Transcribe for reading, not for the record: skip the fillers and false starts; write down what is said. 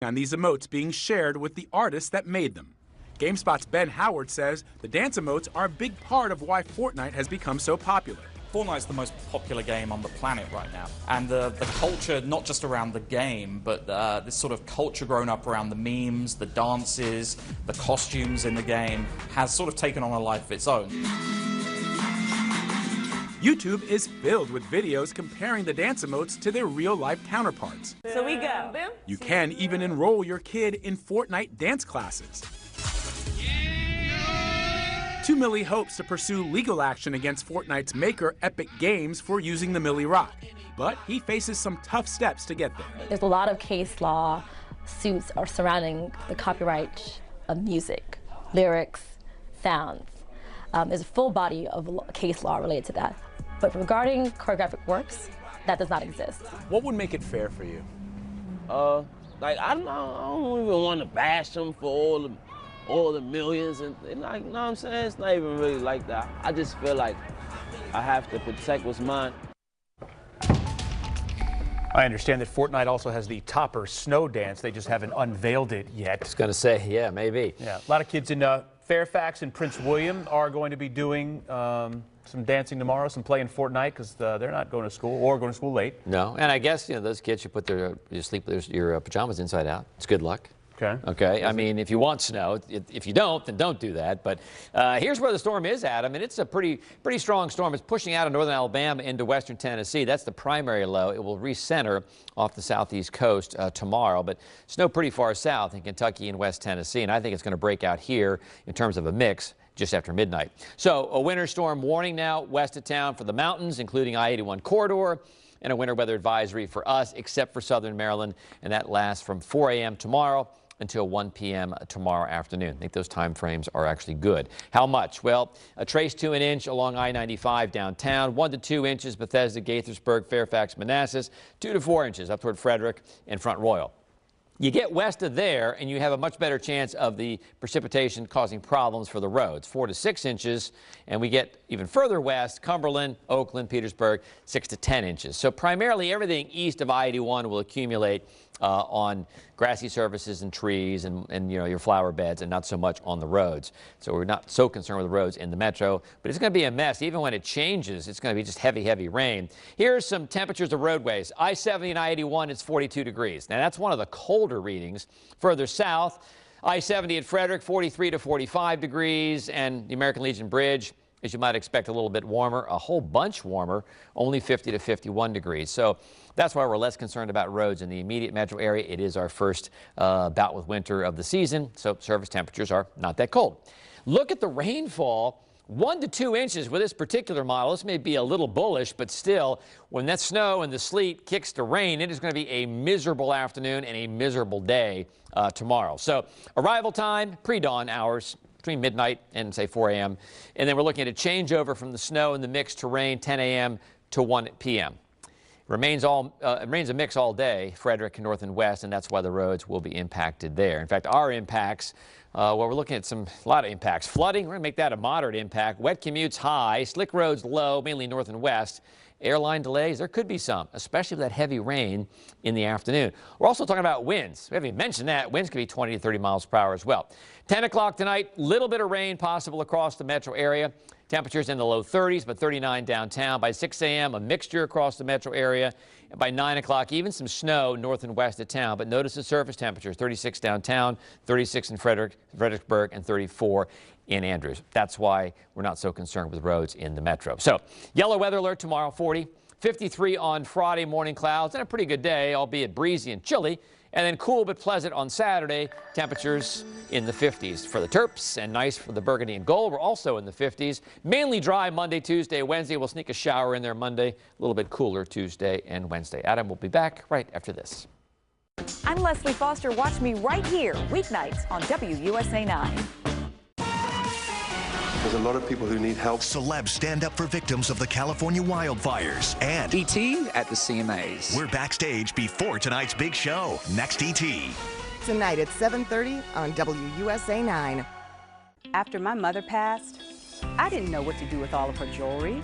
on these emotes being shared with the artists that made them. GameSpot's Ben Howard says the dance emotes are a big part of why Fortnite has become so popular. Fortnite's the most popular game on the planet right now. And the culture, not just around the game, but this sort of culture grown up around the memes, the dances, the costumes in the game, has sort of taken on a life of its own. YouTube is filled with videos comparing the dance emotes to their real-life counterparts. So we go. You can even enroll your kid in Fortnite dance classes. 2 Millie hopes to pursue legal action against Fortnite's maker, Epic Games, for using the Millie Rock. But he faces some tough steps to get there. There's a lot of case law suits are surrounding the copyright of music, lyrics, sounds. There's a full body of case law related to that. But regarding choreographic works, that does not exist. What would make it fair for you? I don't even want to bash them for all the millions and like, you know what I'm saying? It's not even really like that. I just feel like I have to protect what's mine. I understand that Fortnite also has the Topper Snow Dance. They just haven't unveiled it yet. I was going to say, yeah, maybe. Yeah, a lot of kids in Fairfax and Prince William are going to be doing some dancing tomorrow, some playing Fortnite, because they're not going to school or going to school late. No, and I guess those kids should put your pajamas inside out. It's good luck. Okay. I mean, if you want snow, if you don't, then don't do that. But here's where the storm is at. I mean, it's a pretty strong storm. It's pushing out of northern Alabama into western Tennessee. That's the primary low. It will recenter off the southeast coast tomorrow, but snow pretty far south in Kentucky and West Tennessee. And I think it's going to break out here in terms of a mix just after midnight. So a winter storm warning now west of town for the mountains, including I-81 corridor, and a winter weather advisory for us, except for southern Maryland. And that lasts from 4 a.m. tomorrow until 1 p.m. tomorrow afternoon. I think those time frames are actually good. How much? Well, a trace to an inch along I-95 downtown, 1 to 2 inches Bethesda, Gaithersburg, Fairfax, Manassas, 2 to 4 inches up toward Frederick and Front Royal. You get west of there, and you have a much better chance of the precipitation causing problems for the roads, 4 to 6 inches, and we get even further west, Cumberland, Oakland, Petersburg, 6 to 10 inches. So primarily everything east of I-81 will accumulate on grassy surfaces and trees and your flower beds, and not so much on the roads. So we're not so concerned with the roads in the metro, but it's going to be a mess. Even when it changes, it's going to be just heavy rain. Here's some temperatures of roadways. I-70 and I-81, it's 42 degrees. Now that's one of the colder readings. Further south, I-70 at Frederick, 43 to 45 degrees, and the American Legion Bridge, as you might expect, a little bit warmer, a whole bunch warmer, only 50 to 51 degrees. So that's why we're less concerned about roads in the immediate metro area. It is our first bout with winter of the season, so surface temperatures are not that cold. Look at the rainfall. 1 to 2 inches with this particular model. This may be a little bullish, but still, when that snow and the sleet kicks to rain, it is going to be a miserable afternoon and a miserable day tomorrow. So arrival time, pre-dawn hours, between midnight and, say, 4 a.m. And then we're looking at a changeover from the snow and the mix to rain, 10 a.m. to 1 p.m. It remains a mix all day, Frederick, north and west, and that's why the roads will be impacted there. In fact, our impacts, well, we're looking at a lot of impacts. Flooding, we're going to make that a moderate impact. Wet commutes high, slick roads low, mainly north and west. Airline delays, there could be some, especially with that heavy rain in the afternoon. We're also talking about winds. We haven't even mentioned that. Winds could be 20 to 30 miles per hour as well. 10 o'clock tonight, little bit of rain possible across the metro area. Temperatures in the low 30s, but 39 downtown. By 6 a.m., a mixture across the metro area. And by 9 o'clock, even some snow north and west of town. But notice the surface temperatures, 36 downtown, 36 in Fredericksburg, and 34 in Andrews. That's why we're not so concerned with roads in the metro. So, yellow weather alert tomorrow, 40. 53 on Friday, morning clouds, and a pretty good day, albeit breezy and chilly. And then cool but pleasant on Saturday, temperatures in the 50s for the Terps, and nice for the Burgundy and Gold. We're also in the 50s. Mainly dry Monday, Tuesday, Wednesday. We'll sneak a shower in there Monday. A little bit cooler Tuesday and Wednesday. Adam will be back right after this. I'm Leslie Foster. Watch me right here, weeknights on WUSA 9. There's a lot of people who need help. Celebs stand up for victims of the California wildfires. And E.T. at the CMAs. We're backstage before tonight's big show. Next E.T. Tonight at 7:30 on WUSA 9. After my mother passed, I didn't know what to do with all of her jewelry.